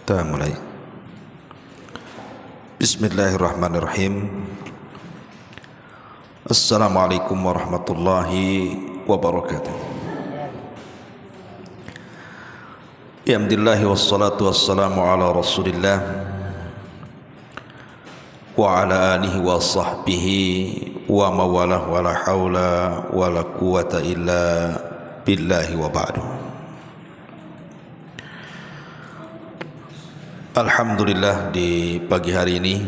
Kita mulai. Bismillahirrahmanirrahim. Assalamualaikum warahmatullahi wabarakatuh. Alhamdulillah wassalatu wassalamu ala Rasulillah wa ala alihi wa sahbihi wa mawalah wa la hawla wa la quwata illa billahi wa ba'du. Alhamdulillah, di pagi hari ini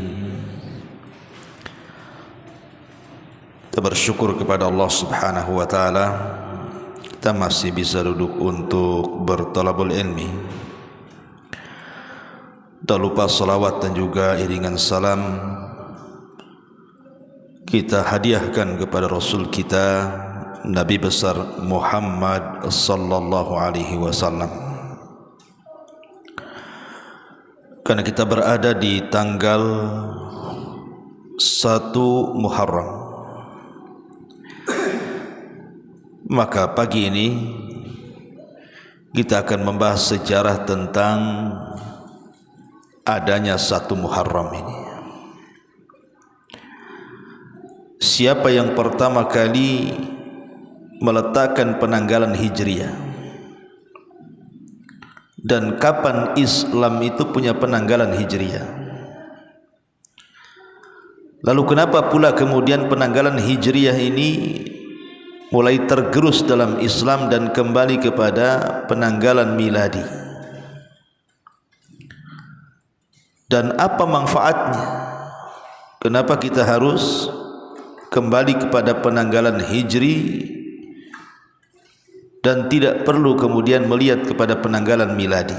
kita bersyukur kepada Allah Subhanahu wa taala, kita masih bisa duduk untuk bertalabul ilmi. Tak lupa salawat dan juga iringan salam kita hadiahkan kepada Rasul kita, Nabi besar Muhammad sallallahu alaihi wasallam. Karena kita berada di tanggal 1 Muharram, maka pagi ini kita akan membahas sejarah tentang adanya 1 Muharram ini. Siapa yang pertama kali meletakkan penanggalan Hijriah, dan kapan Islam itu punya penanggalan Hijriah? Lalu kenapa pula kemudian penanggalan Hijriah ini mulai tergerus dalam Islam dan kembali kepada penanggalan miladi? Dan apa manfaatnya? Kenapa kita harus kembali kepada penanggalan Hijri dan tidak perlu kemudian melihat kepada penanggalan miladi?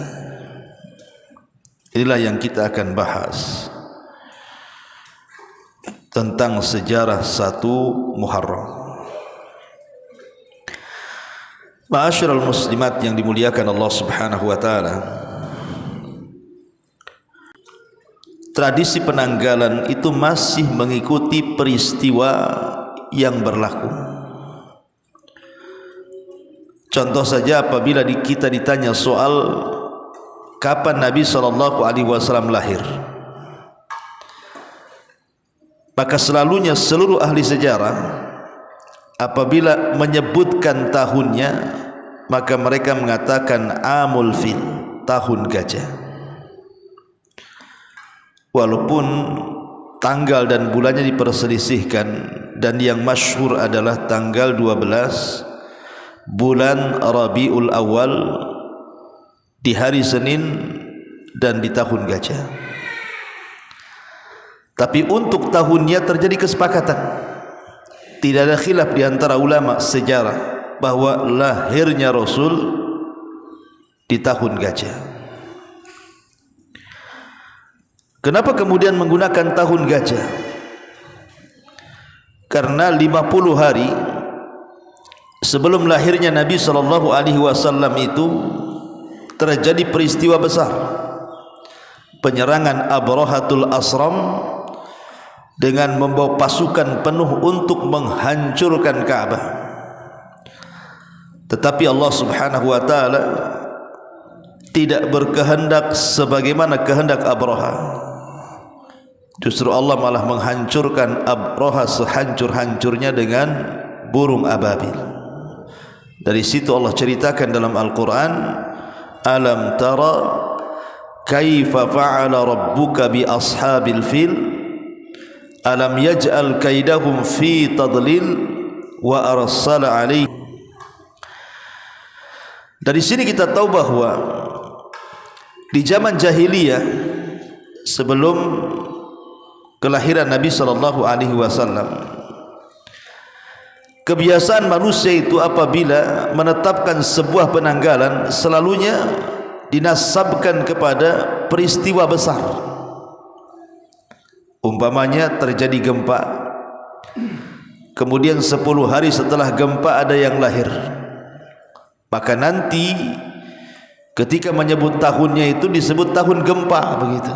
Inilah yang kita akan bahas tentang sejarah 1 Muharram. Ma'asyiral muslimat yang dimuliakan Allah Subhanahu wa taala, tradisi penanggalan itu masih mengikuti peristiwa yang berlaku. Contoh saja, apabila kita ditanya soal kapan Nabi SAW lahir, maka selalunya seluruh ahli sejarah apabila menyebutkan tahunnya, maka mereka mengatakan Amul Fil, tahun gajah. Walaupun tanggal dan bulannya diperselisihkan, dan yang masyhur adalah tanggal 12 bulan Rabiul Awal di hari Senin dan di tahun gajah. Tapi untuk tahunnya terjadi kesepakatan. Tidak ada khilaf di antara ulama sejarah bahwa lahirnya Rasul di tahun gajah. Kenapa kemudian menggunakan tahun gajah? Karena 50 hari sebelum lahirnya Nabi SAW itu terjadi peristiwa besar, penyerangan Abrahatul Asram dengan membawa pasukan penuh untuk menghancurkan Ka'bah. Tetapi Allah Subhanahu wa taala tidak berkehendak sebagaimana kehendak Abraha. Justru Allah malah menghancurkan Abraha sehancur-hancurnya dengan burung ababil. Dari situ Allah ceritakan dalam Al-Quran, alam tara kaifa fa'ala rabbuka bi ashabil fil alam yaj'al kaidahum fi tadlil wa arsala alaihim. Dari sini kita tahu bahwa di zaman jahiliyah sebelum kelahiran Nabi SAW, kebiasaan manusia itu apabila menetapkan sebuah penanggalan selalunya dinasabkan kepada peristiwa besar. Umpamanya terjadi gempa, kemudian 10 hari setelah gempa ada yang lahir, maka nanti ketika menyebut tahunnya itu disebut tahun gempa, begitu.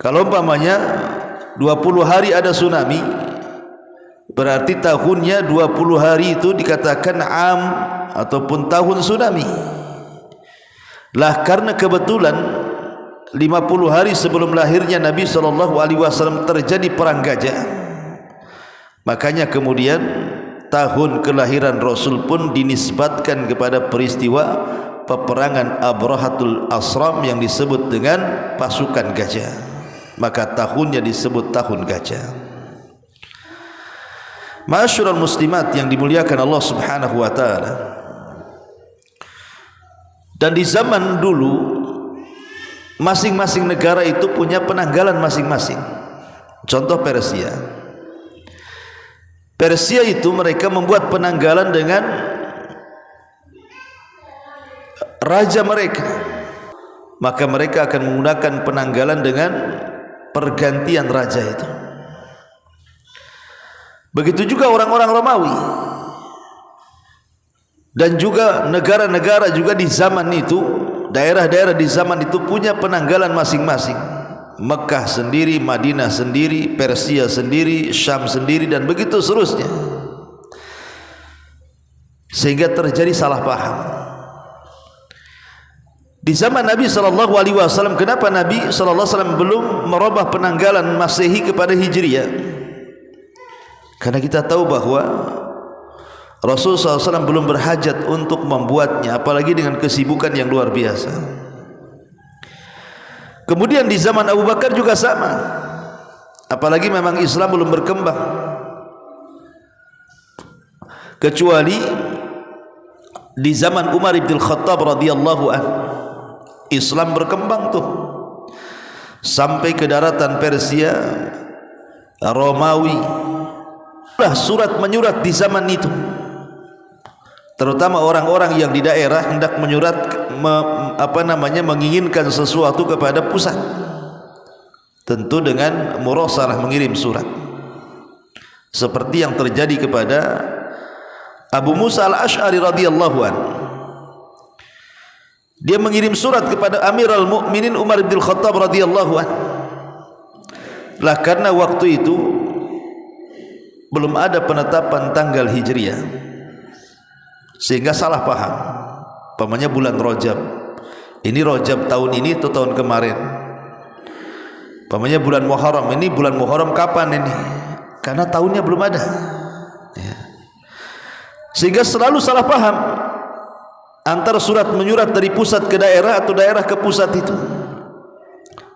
Kalau umpamanya 20 hari ada tsunami, berarti tahunnya 20 hari itu dikatakan am ataupun tahun tsunami. Lah karena kebetulan 50 hari sebelum lahirnya Nabi SAW terjadi perang Gajah, makanya kemudian tahun kelahiran Rasul pun dinisbatkan kepada peristiwa peperangan Abrahatul Asram yang disebut dengan pasukan gajah. Maka tahunnya disebut tahun gajah. Ma'asyiral muslimat yang dimuliakan Allah Subhanahu wa taala. Dan di zaman dulu masing-masing negara itu punya penanggalan masing-masing. Contoh Persia. Persia itu mereka membuat penanggalan dengan raja mereka. Maka mereka akan menggunakan penanggalan dengan pergantian raja itu. Begitu juga orang-orang Romawi. Dan juga negara-negara juga di zaman itu, daerah-daerah di zaman itu punya penanggalan masing-masing. Mekah sendiri, Madinah sendiri, Persia sendiri, Syam sendiri, dan begitu seterusnya. Sehingga terjadi salah paham. Di zaman Nabi SAW, kenapa Nabi SAW belum merubah penanggalan Masehi kepada Hijriyah? Karena kita tahu bahwa Rasul SAW belum berhajat untuk membuatnya, apalagi dengan kesibukan yang luar biasa. Kemudian di zaman Abu Bakar juga sama, apalagi memang Islam belum berkembang. Kecuali di zaman Umar bin Khattab radhiyallahu anhu, Islam berkembang tuh sampai ke daratan Persia, Romawi. Surat menyurat di zaman itu, terutama orang-orang yang di daerah hendak menyurat menginginkan sesuatu kepada pusat, tentu dengan murasalah, mengirim surat, seperti yang terjadi kepada Abu Musa al-Ash'ari radhiyallahu anhu. Dia mengirim surat kepada Amirul Mukminin Umar bin Khattab radhiyallahu anhu. Lah karena waktu itu belum ada penetapan tanggal Hijriyah, sehingga salah paham. Pamannya bulan Rajab, ini Rajab tahun ini atau tahun kemarin. Pamannya bulan Muharram, ini bulan Muharram kapan ini? Karena tahunnya belum ada ya. Sehingga selalu salah paham antara surat menyurat dari pusat ke daerah atau daerah ke pusat itu.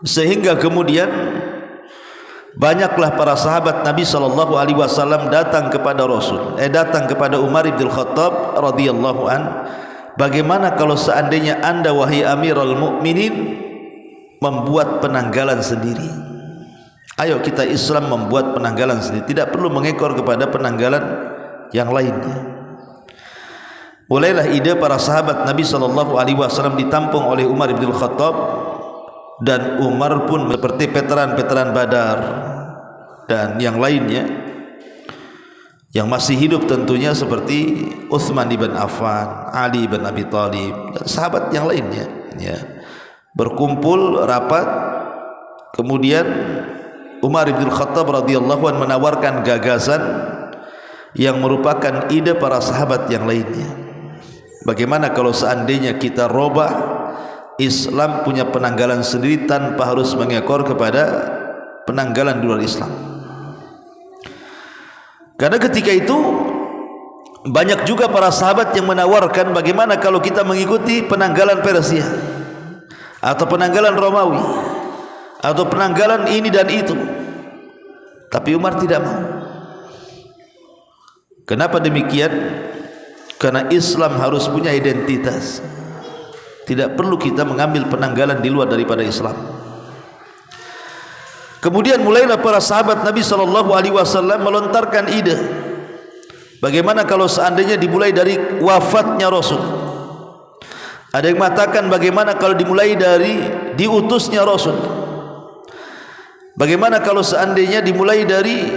Sehingga kemudian banyaklah para sahabat Nabi SAW datang kepada Rasul, datang kepada Umar bin Khattab radhiyallahu an. Bagaimana kalau seandainya anda wahai Amirul Mukminin membuat penanggalan sendiri? Ayo kita Islam membuat penanggalan sendiri, tidak perlu mengekor kepada penanggalan yang lainnya. Mulailah ide para sahabat Nabi SAW ditampung oleh Umar bin Khattab. Dan Umar pun seperti veteran-veteran Badar dan yang lainnya yang masih hidup tentunya, seperti Utsman bin Affan, Ali bin Abi Thalib, dan sahabat yang lainnya ya, berkumpul rapat. Kemudian Umar bin Khattab radhiyallahu anhu menawarkan gagasan yang merupakan ide para sahabat yang lainnya. Bagaimana kalau seandainya kita robah Islam punya penanggalan sendiri tanpa harus mengekor kepada penanggalan di luar Islam? Karena ketika itu banyak juga para sahabat yang menawarkan bagaimana kalau kita mengikuti penanggalan Persia atau penanggalan Romawi atau penanggalan ini dan itu. Tapi Umar tidak mau. Kenapa demikian? Karena Islam harus punya identitas. Tidak perlu kita mengambil penanggalan di luar daripada Islam. Kemudian mulailah para sahabat Nabi SAW melontarkan ide, bagaimana kalau seandainya dimulai dari wafatnya Rasul. Ada yang mengatakan bagaimana kalau dimulai dari diutusnya Rasul. Bagaimana kalau seandainya dimulai dari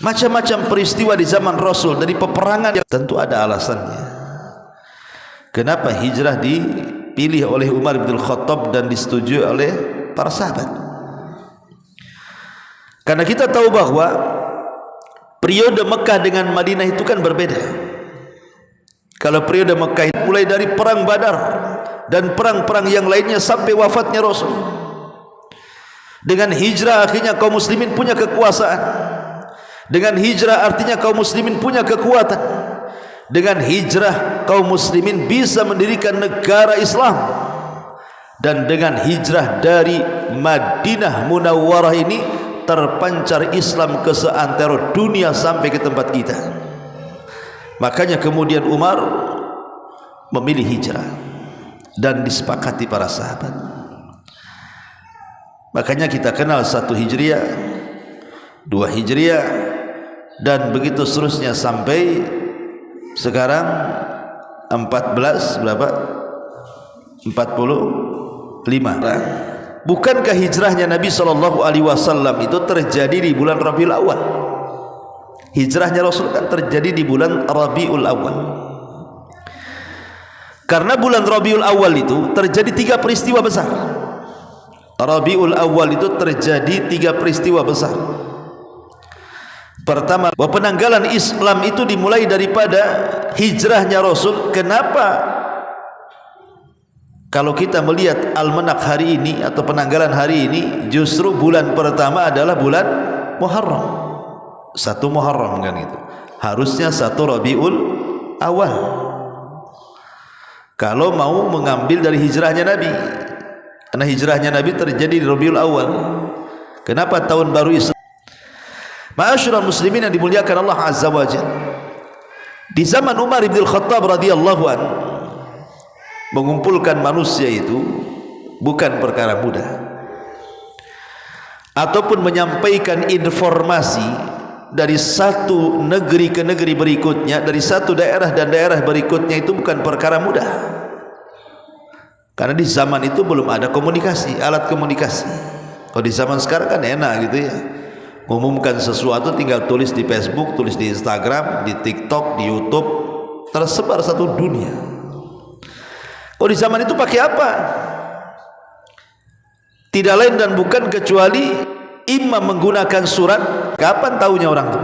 macam-macam peristiwa di zaman Rasul, dari peperangan. Tentu ada alasannya. Kenapa hijrah dipilih oleh Umar bin Khattab dan disetujui oleh para sahabat? Karena kita tahu bahwa periode Mekah dengan Madinah itu kan berbeda. Kalau periode Mekah mulai dari perang Badar, dan perang-perang yang lainnya sampai wafatnya Rasul. Dengan hijrah akhirnya kaum muslimin punya kekuasaan. Dengan hijrah artinya kaum muslimin punya kekuatan. Dengan hijrah kaum muslimin bisa mendirikan negara Islam. Dan dengan hijrah dari Madinah Munawwarah ini terpancar Islam ke seantero dunia sampai ke tempat kita. Makanya kemudian Umar memilih hijrah dan disepakati para sahabat. Makanya kita kenal 1 Hijriah, 2 Hijriah, dan begitu seterusnya sampai sekarang 14 berapa? 45. Bukankah hijrahnya Nabi SAW itu terjadi di bulan Rabiul Awal? Hijrahnya Rasul kan terjadi di bulan Rabiul Awal. Karena bulan Rabiul Awal itu terjadi 3 peristiwa besar. Rabiul Awal itu terjadi 3 peristiwa besar. Pertama, bahwa penanggalan Islam itu dimulai daripada hijrahnya Rasul. Kenapa? Kalau kita melihat almanak hari ini atau penanggalan hari ini, justru bulan pertama adalah bulan Muharram. 1 Muharram kan itu. Harusnya 1 Rabiul Awal. Kalau mau mengambil dari hijrahnya Nabi. Karena hijrahnya Nabi terjadi di Rabiul Awal. Kenapa tahun baru Islam? Ma'asyiral muslimin yang dimuliakan Allah Azza wa Jalla. Di zaman Umar bin Khattab radhiyallahu anhu, mengumpulkan manusia itu bukan perkara mudah. Ataupun menyampaikan informasi dari satu negeri ke negeri berikutnya, dari satu daerah dan daerah berikutnya, itu bukan perkara mudah. Karena di zaman itu belum ada komunikasi, alat komunikasi. Kalau di zaman sekarang kan enak gitu ya, mengumumkan sesuatu tinggal tulis di Facebook, tulis di Instagram, di TikTok, di YouTube, tersebar satu dunia. Kalau di zaman itu pakai apa? Tidak lain dan bukan kecuali imam menggunakan surat. Kapan tahunya orang itu?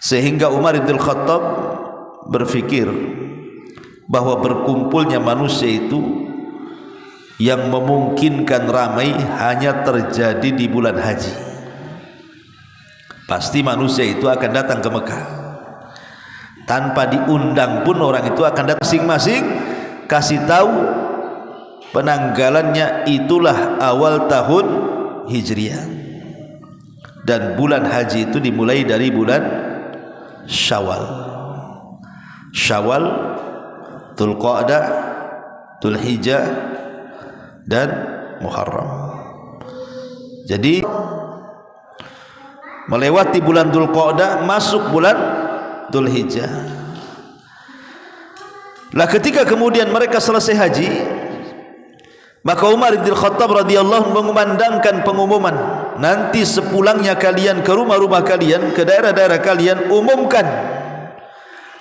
Sehingga Umar bin Khattab berpikir bahwa berkumpulnya manusia itu yang memungkinkan ramai hanya terjadi di bulan haji. Pasti manusia itu akan datang ke Mekah. Tanpa diundang pun orang itu akan datang masing-masing kasih tahu penanggalannya itulah awal tahun Hijriah. Dan bulan haji itu dimulai dari bulan Syawal. Syawal, Dzulqa'dah, Dzulhijjah, dan Muharram. Jadi melewati bulan Dzulqa'dah, masuk bulan Dzulhijjah. Lah ketika kemudian mereka selesai haji, maka Umar bin Khattab radhiyallahu mengumandangkan pengumuman, nanti sepulangnya kalian ke rumah-rumah kalian, ke daerah-daerah kalian, umumkan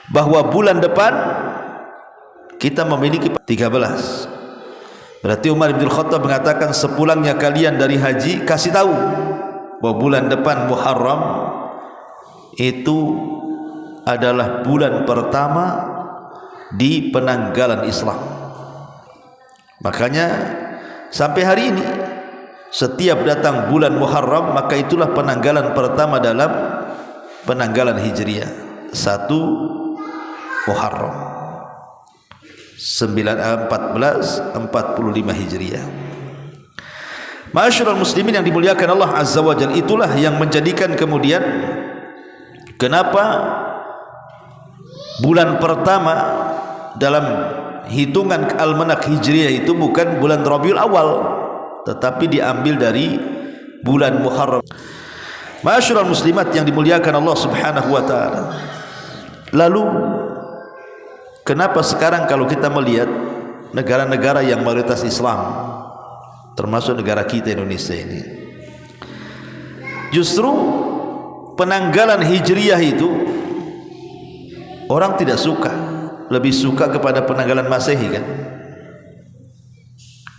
bahwa bulan depan kita memiliki 13. Berarti Umar bin Khattab mengatakan sepulangnya kalian dari haji, kasih tahu bahwa bulan depan Muharram itu adalah bulan pertama di penanggalan Islam. Makanya sampai hari ini setiap datang bulan Muharram, maka itulah penanggalan pertama dalam penanggalan Hijriah. 1 Muharram 1445 Hijriah. Ma'asyiral muslimin yang dimuliakan Allah Azza wa Jalla, itulah yang menjadikan kemudian kenapa bulan pertama dalam hitungan almanak Hijriah itu bukan bulan Rabiul Awal, tetapi diambil dari bulan Muharram. Ma'asyiral muslimat yang dimuliakan Allah Subhanahu wa taala. Lalu kenapa sekarang kalau kita melihat negara-negara yang mayoritas Islam, termasuk negara kita Indonesia ini, justru penanggalan Hijriah itu orang tidak suka, lebih suka kepada penanggalan Masehi kan?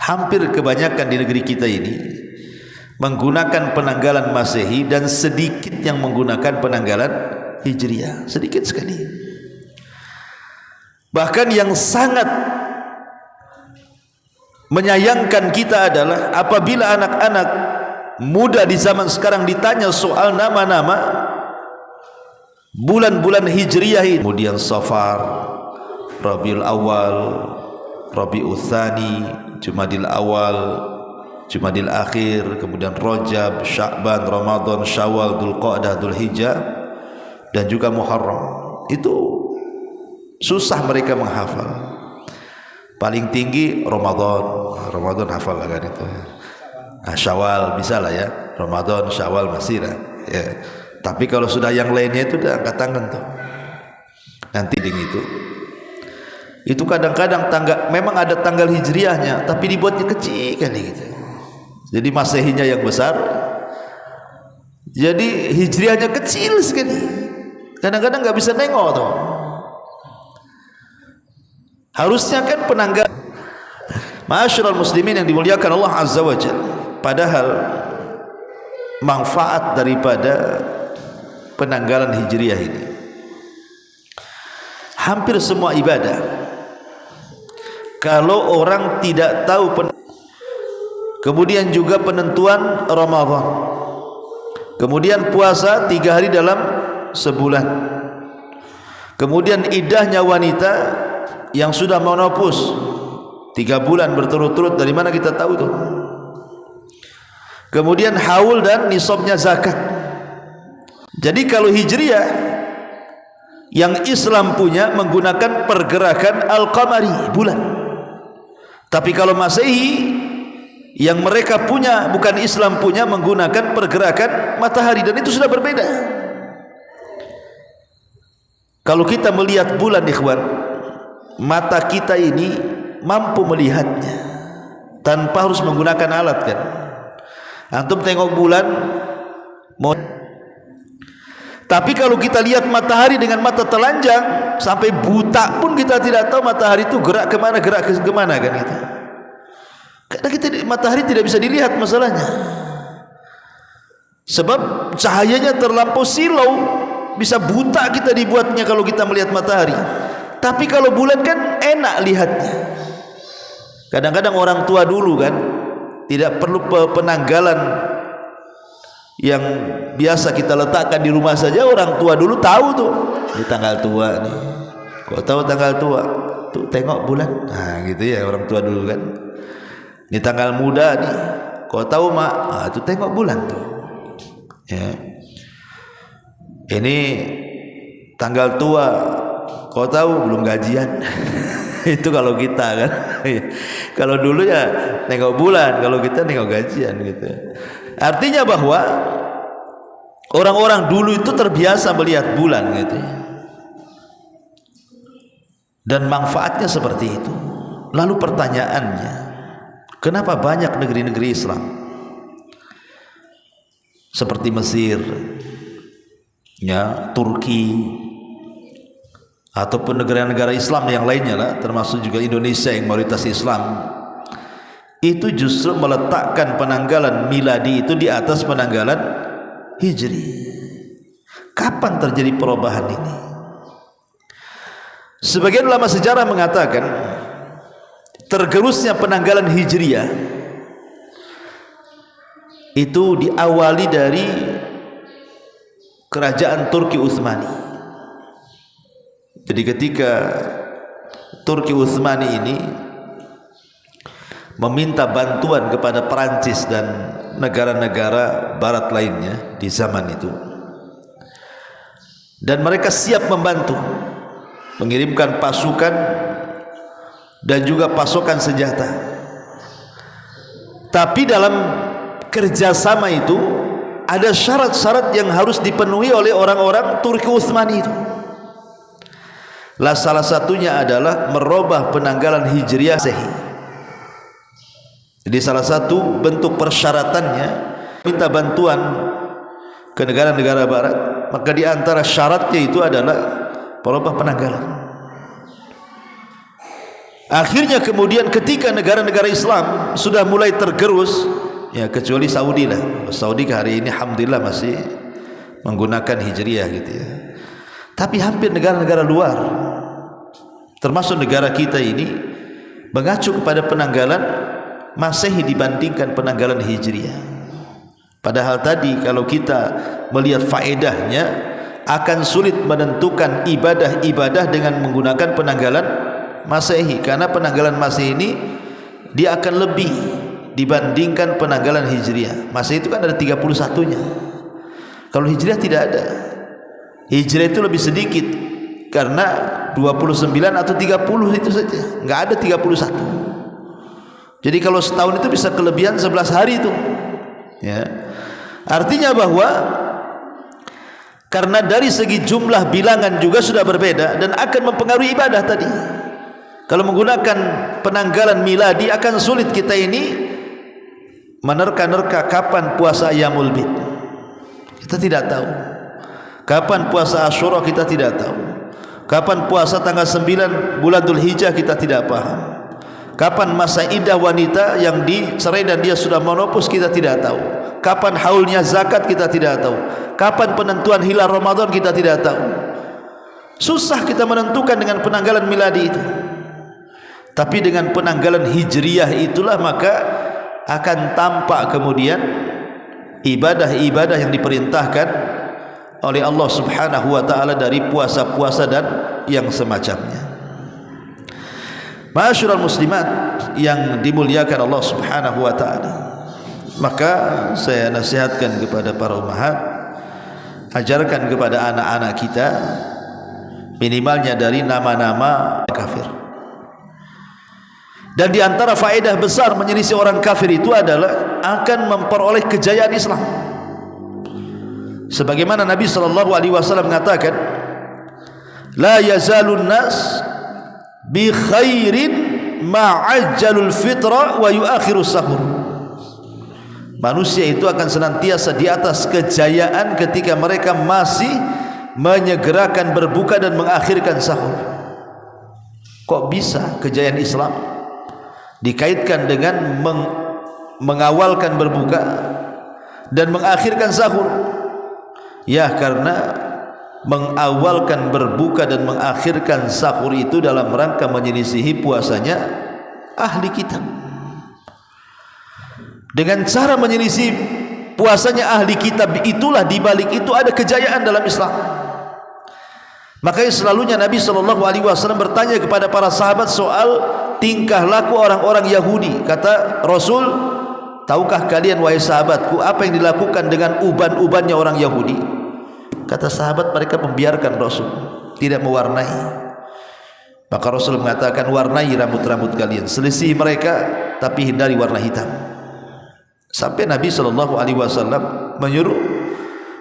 Hampir kebanyakan di negeri kita ini menggunakan penanggalan Masehi dan sedikit yang menggunakan penanggalan Hijriah, sedikit sekali. Bahkan yang sangat menyayangkan kita adalah apabila anak-anak muda di zaman sekarang ditanya soal nama-nama bulan-bulan hijriyah ini, kemudian Safar, Rabiul Awal, Rabiul Tsani, Jumadil Awal, Jumadil Akhir, kemudian Rajab, Sya'ban, Ramadan, Syawal, Dzulqa'dah, Dzulhijjah, dan juga Muharram. Itu susah mereka menghafal. Paling tinggi Ramadan hafal lah kan itu. Syawal bisa lah ya, Ramadan, Syawal masih lah ya. Tapi kalau sudah yang lainnya itu udah angkat tangan tuh. Nanti ding itu kadang-kadang memang ada tanggal hijriahnya, tapi dibuatnya kecil kan gitu. Jadi masehinya yang besar, jadi hijriahnya kecil sekali. Kadang-kadang nggak bisa nengok tuh. Harusnya kan penanggal. Ma'asyiral muslimin yang dimuliakan Allah Azza wa Jalla. Padahal manfaat daripada penanggalan hijriah ini, hampir semua ibadah, kalau orang tidak tahu kemudian juga penentuan Ramadan, kemudian puasa 3 hari dalam sebulan, kemudian iddahnya wanita yang sudah menopause 3 bulan berturut-turut, dari mana kita tahu tuh? Kemudian haul dan nisabnya zakat. Jadi kalau hijriah yang Islam punya menggunakan pergerakan al-qamari, bulan. Tapi kalau Masehi yang mereka punya, bukan Islam punya, menggunakan pergerakan matahari, dan itu sudah berbeda. Kalau kita melihat bulan, ikhwan, mata kita ini mampu melihatnya tanpa harus menggunakan alat kan. Antum tengok bulan tapi kalau kita lihat matahari dengan mata telanjang sampai buta pun kita tidak tahu matahari itu gerak kemana kan kita. Karena matahari tidak bisa dilihat masalahnya. Sebab cahayanya terlampau silau, bisa buta kita dibuatnya kalau kita melihat matahari. Tapi kalau bulan kan enak lihatnya. Kadang-kadang orang tua dulu kan tidak perlu penanggalan yang biasa kita letakkan di rumah saja, orang tua dulu tahu tuh, ini tanggal tua nih. Kok tahu tanggal tua? Tuh tengok bulan. Nah gitu ya orang tua dulu kan. Ini tanggal muda nih. Kok tahu mak? Ah itu tengok bulan tuh. Ya. Ini tanggal tua. Kok tahu belum gajian? Itu kalau kita kan. Kalau dulu ya nengok bulan, kalau kita nengok gajian gitu. Artinya bahwa orang-orang dulu itu terbiasa melihat bulan gitu, dan manfaatnya seperti itu. Lalu pertanyaannya, kenapa banyak negeri-negeri Islam seperti Mesir, ya, Turki, ataupun negara-negara Islam yang lainnya lah, termasuk juga Indonesia yang mayoritas Islam, itu justru meletakkan penanggalan miladi itu di atas penanggalan hijri? Kapan terjadi perubahan ini? Sebagian ulama sejarah mengatakan tergerusnya penanggalan hijriah itu diawali dari kerajaan Turki Utsmani. Jadi ketika Turki Utsmani ini meminta bantuan kepada Perancis dan negara-negara barat lainnya di zaman itu, dan mereka siap membantu, mengirimkan pasukan dan juga pasokan senjata. Tapi dalam kerjasama itu ada syarat-syarat yang harus dipenuhi oleh orang-orang Turki Utsmani itu. Salah satunya adalah merubah penanggalan hijriah Masehi. Jadi salah satu bentuk persyaratannya minta bantuan ke negara-negara barat, maka di antara syaratnya itu adalah merubah penanggalan. Akhirnya kemudian ketika negara-negara Islam sudah mulai tergerus, ya kecuali Saudi lah. Saudi hari ini alhamdulillah masih menggunakan hijriah gitu ya. Tapi hampir negara-negara luar, termasuk negara kita ini, mengacu kepada penanggalan Masehi dibandingkan penanggalan Hijriah. Padahal tadi kalau kita melihat faedahnya, akan sulit menentukan ibadah-ibadah dengan menggunakan penanggalan Masehi, karena penanggalan Masehi ini dia akan lebih dibandingkan penanggalan Hijriah. Masehi itu kan ada 31-nya. Kalau Hijriah tidak ada. Hijriah itu lebih sedikit, karena 29 atau 30 itu saja, enggak ada 31. Jadi kalau setahun itu bisa kelebihan 11 hari itu. Ya. Artinya bahwa karena dari segi jumlah bilangan juga sudah berbeda dan akan mempengaruhi ibadah tadi. Kalau menggunakan penanggalan miladi akan sulit kita ini menerka-nerka kapan puasa Ayyamul Bid. Kita tidak tahu. Kapan puasa Asyura kita tidak tahu. Kapan puasa tanggal 9 bulan Dzulhijjah kita tidak paham. Kapan masa iddah wanita yang dicerai dan dia sudah menopause kita tidak tahu. Kapan haulnya zakat kita tidak tahu. Kapan penentuan hilal Ramadan kita tidak tahu. Susah kita menentukan dengan penanggalan miladi itu. Tapi dengan penanggalan Hijriyah itulah maka akan tampak kemudian ibadah-ibadah yang diperintahkan oleh Allah Subhanahu wa taala dari puasa-puasa dan yang semacamnya. Ma'asyiral muslimat yang dimuliakan Allah Subhanahu wa taala, maka saya nasihatkan kepada para ummahat, ajarkan kepada anak-anak kita minimalnya dari nama-nama kafir. Dan di antara faedah besar menyelisih orang kafir itu adalah akan memperoleh kejayaan Islam. Sebagaimana Nabi sallallahu alaihi wasallam mengatakan, la yazalun nas bi khairin ma'ajjalul fitra wa yuakhirus sahur. Manusia itu akan senantiasa di atas kejayaan ketika mereka masih menyegerakan berbuka dan mengakhirkan sahur. Kok bisa kejayaan Islam dikaitkan dengan mengawalkan berbuka dan mengakhirkan sahur? Ya, karena mengawalkan berbuka dan mengakhirkan sahur itu dalam rangka menyelisihi puasanya ahli kitab. Dengan cara menyelisih puasanya ahli kitab itulah, di balik itu ada kejayaan dalam Islam. Makanya selalunya Nabi SAW bertanya kepada para sahabat soal tingkah laku orang-orang Yahudi. Kata Rasul, tahukah kalian wahai sahabatku apa yang dilakukan dengan uban-ubannya orang Yahudi? Kata sahabat, mereka membiarkan Rasul, tidak mewarnai. Maka Rasul mengatakan, warnai rambut-rambut kalian, selisih mereka tapi hindari warna hitam. Sampai Nabi SAW menyuruh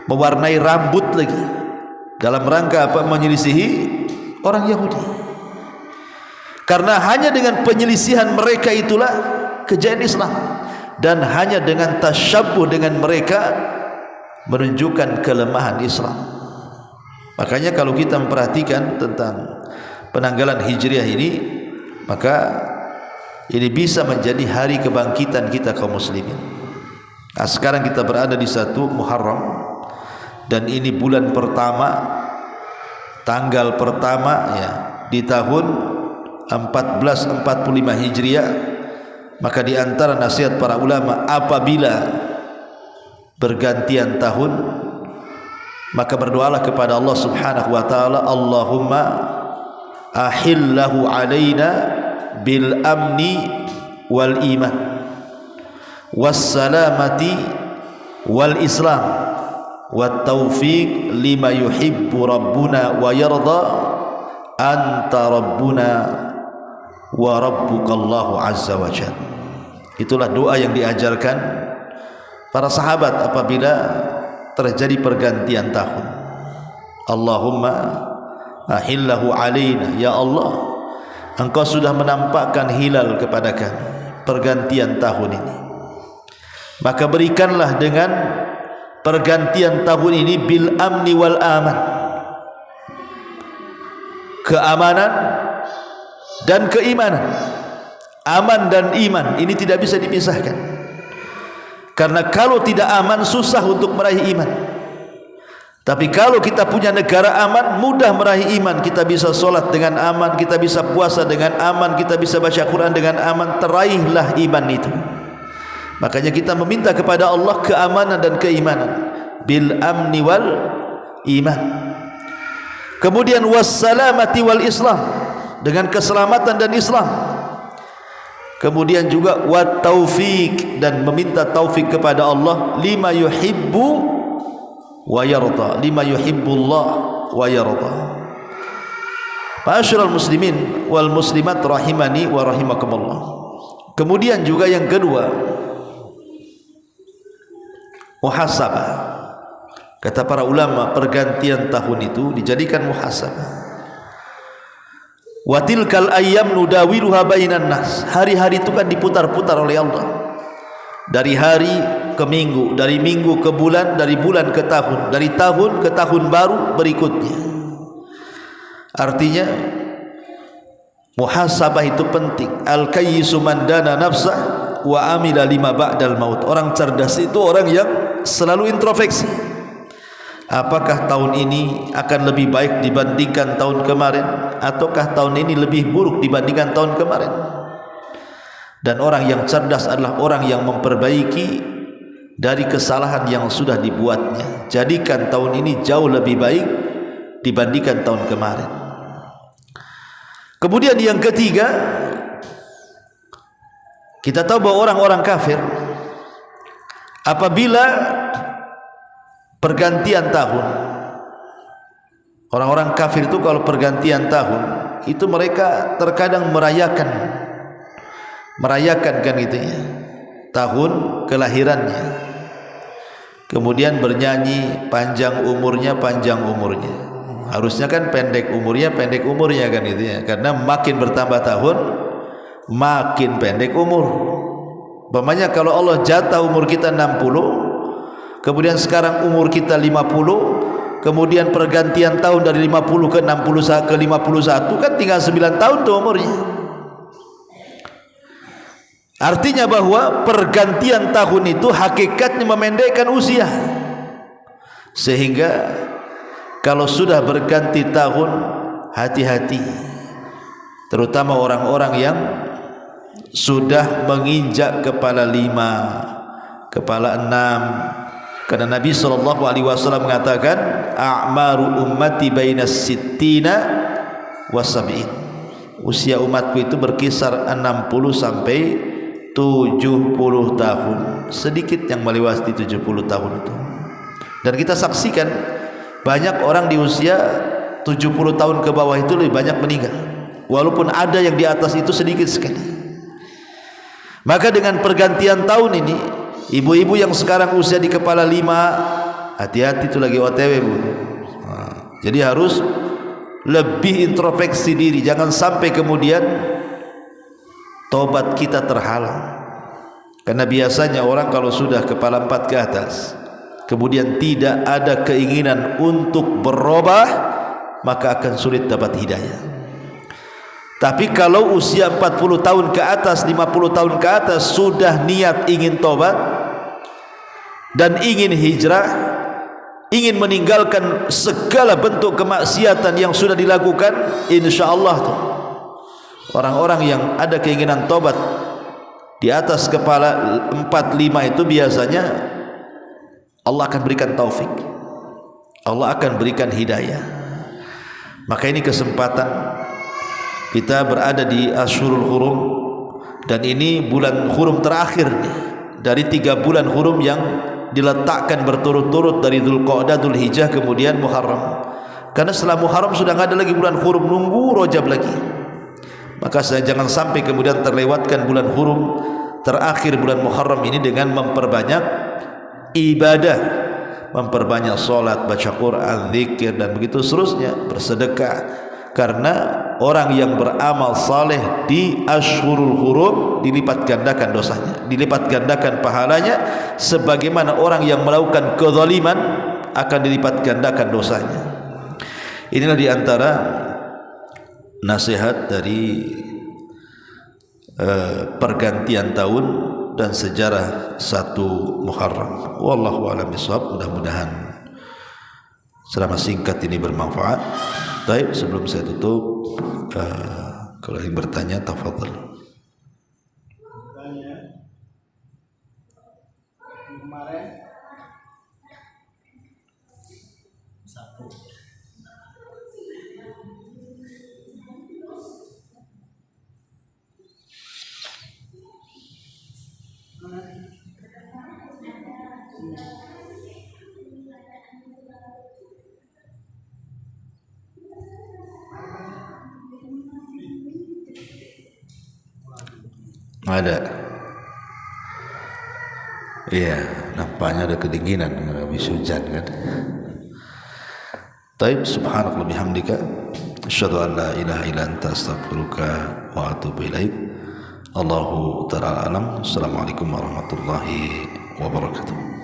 mewarnai rambut lagi dalam rangka apa? Menyelisihi orang Yahudi. Karena hanya dengan penyelisihan mereka itulah kejayaan Islam, dan hanya dengan tasyabbuh dengan mereka menunjukkan kelemahan Islam. Makanya kalau kita memperhatikan tentang penanggalan Hijriah ini, maka ini bisa menjadi hari kebangkitan kita kaum muslimin. Nah, sekarang kita berada di 1 Muharram, dan ini bulan pertama, tanggal pertama ya di tahun 1445 Hijriah. Maka di antara nasihat para ulama, apabila bergantian tahun, maka berdoalah kepada Allah Subhanahu wa taala, Allahumma ahillahu alaina bil amni wal iman was salamati wal islam wat taufiq lima yuhibbu rabbuna wa yarda anta rabbuna wa rabbukallahu azza wa jalla. Itulah doa yang diajarkan para sahabat apabila terjadi pergantian tahun. Allahumma ahillahu alaina, ya Allah, Engkau sudah menampakkan hilal kepada kami pergantian tahun ini, maka berikanlah dengan pergantian tahun ini bil amni wal aman, keamanan dan keimanan. Aman dan iman ini tidak bisa dipisahkan. Karena kalau tidak aman susah untuk meraih iman. Tapi kalau kita punya negara aman, mudah meraih iman. Kita bisa solat dengan aman, kita bisa puasa dengan aman, kita bisa baca Quran dengan aman. Teraihlah iman itu. Makanya kita meminta kepada Allah keamanan dan keimanan. Bil amni wal iman. Kemudian wassalamati wal islam, dengan keselamatan dan Islam. Kemudian juga wat taufik, dan meminta taufik kepada Allah lima yuhibbu wa yarda, lima yuhibbullah wa yarda. Ma'asyiral muslimin wal muslimat rahimani wa rahimakumullah. Kemudian juga yang kedua, muhasabah. Kata para ulama, pergantian tahun itu dijadikan muhasabah. Wa tilkal ayyam nudawiluha bainan nas. Hari-hari itu kan diputar-putar oleh Allah. Dari hari ke minggu, dari minggu ke bulan, dari bulan ke tahun, dari tahun ke tahun baru berikutnya. Artinya muhasabah itu penting. Al-kayyisu man dana nafsah wa amila lima ba'dal maut. Orang cerdas itu orang yang selalu introspeksi. Apakah tahun ini akan lebih baik dibandingkan tahun kemarin, ataukah tahun ini lebih buruk dibandingkan tahun kemarin? Dan orang yang cerdas adalah orang yang memperbaiki dari kesalahan yang sudah dibuatnya. Jadikan tahun ini jauh lebih baik dibandingkan tahun kemarin. Kemudian yang ketiga, kita tahu bahwa orang-orang kafir apabila pergantian tahun, orang-orang kafir itu kalau pergantian tahun itu mereka terkadang merayakan kan gitu ya, tahun kelahirannya. Kemudian bernyanyi panjang umurnya. Harusnya kan pendek umurnya kan gitu ya, karena makin bertambah tahun makin pendek umur. Umpamanya kalau Allah jatah umur kita 60, kemudian sekarang umur kita 50, kemudian pergantian tahun dari 50 ke 60 ke 51, kan tinggal 9 tahun tuh umurnya. Artinya bahwa pergantian tahun itu hakikatnya memendekkan usia. Sehingga kalau sudah berganti tahun, hati-hati, terutama orang-orang yang sudah menginjak kepala 5, kepala 6. Karena Nabi SAW mengatakan a'maru ummati bainas sittina wasab'in. Usia umatku itu berkisar 60 sampai 70 tahun. Sedikit yang melewati 70 tahun itu. Dan kita saksikan banyak orang di usia 70 tahun ke bawah itu lebih banyak meninggal, walaupun ada yang di atas itu sedikit sekali. Maka dengan pergantian tahun ini, ibu-ibu yang sekarang usia di kepala 5, hati-hati itu lagi OTW, Bu. Jadi harus lebih introspeksi diri, jangan sampai kemudian tobat kita terhalang. Karena biasanya orang kalau sudah kepala 4 ke atas, kemudian tidak ada keinginan untuk berubah, maka akan sulit dapat hidayah. Tapi kalau usia 40 tahun ke atas, 50 tahun ke atas, sudah niat ingin tobat dan ingin hijrah, ingin meninggalkan segala bentuk kemaksiatan yang sudah dilakukan, insyaallah tuh orang-orang yang ada keinginan tobat di atas kepala 4-5 itu biasanya Allah akan berikan taufik, Allah akan berikan hidayah. Maka ini kesempatan kita berada di Ashurul Hurum, dan ini bulan hurum terakhir nih, dari 3 bulan hurum yang diletakkan berturut-turut dari Dzulqa'dah, Dzulhijjah, kemudian Muharram. Karena setelah Muharram sudah tidak ada lagi bulan hurum, nunggu Rajab lagi. Maka saya jangan sampai kemudian terlewatkan bulan hurum terakhir bulan Muharram ini dengan memperbanyak ibadah, memperbanyak solat, baca Quran, zikir, dan begitu seterusnya, bersedekah. Karena orang yang beramal saleh di Ashurul Hurum dilipat gandakan dosanya, dilipat gandakan pahalanya, sebagaimana orang yang melakukan kezaliman akan dilipat gandakan dosanya. Inilah diantara nasihat dari pergantian tahun dan sejarah 1 Muharram. Wallahu a'lam bishawab. Mudah-mudahan Ceramah singkat ini bermanfaat. Baik, sebelum saya tutup, kalau ingin bertanya, tafadhal. Ada. Iya, nampaknya ada kedinginan habis hujan kan. Taib, subhanallah bihamdika, asyhadu an la ilaha illa anta, astaghfiruka wa atubu ilaik. Allahu ta'ala alam. Assalamualaikum warahmatullahi wabarakatuh.